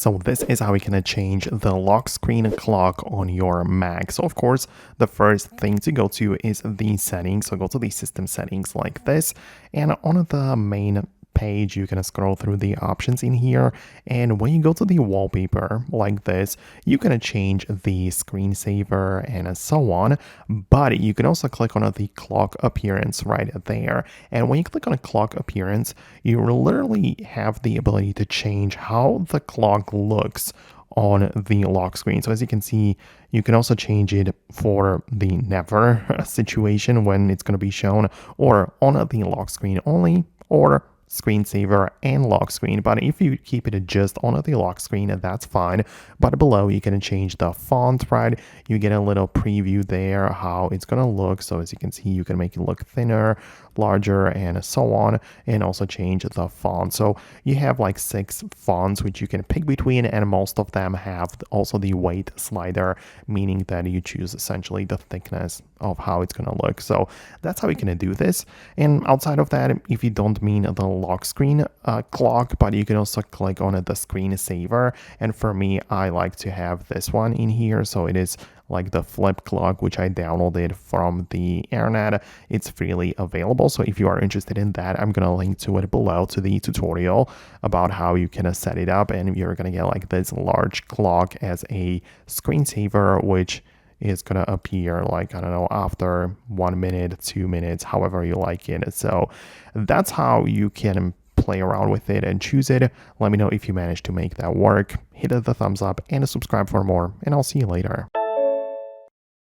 So this is how we can change the lock screen clock on your Mac. So of course, the first thing to go to is the settings. So go to the system settings like this, and on the main page you can scroll through the options in here, and when you go to the wallpaper like this, you can change the screensaver and so on, but you can also click on the clock appearance right there. And when you click on a clock appearance, you literally have the ability to change how the clock looks on the lock screen. So as you can see, you can also change it for the never situation when it's going to be shown, or on the lock screen only, or screensaver and lock screen. But if you keep it just on the lock screen, that's fine. But below you can change the font, right? You get a little preview there how it's gonna look. So as you can see, you can make it look thinner, larger, and so on, and also change the font. So you have like 6 fonts which you can pick between, and most of them have also the weight slider, meaning that you choose essentially the thickness of how it's gonna look. So that's how you can do this. And outside of that, if you don't mean the lock screen clock, but you can also click on the screensaver, and for me, I like to have this one in here. So it is like the flip clock, which I downloaded from the internet. It's freely available, so if you are interested in that, I'm gonna link to it below, to the tutorial about how you can set it up, and you're gonna get like this large clock as a screensaver, which is gonna appear like, I don't know, after 1 minute, 2 minutes, however you like it. So that's how you can play around with it and choose it. Let me know if you managed to make that work. Hit the thumbs up and subscribe for more, and I'll see you later.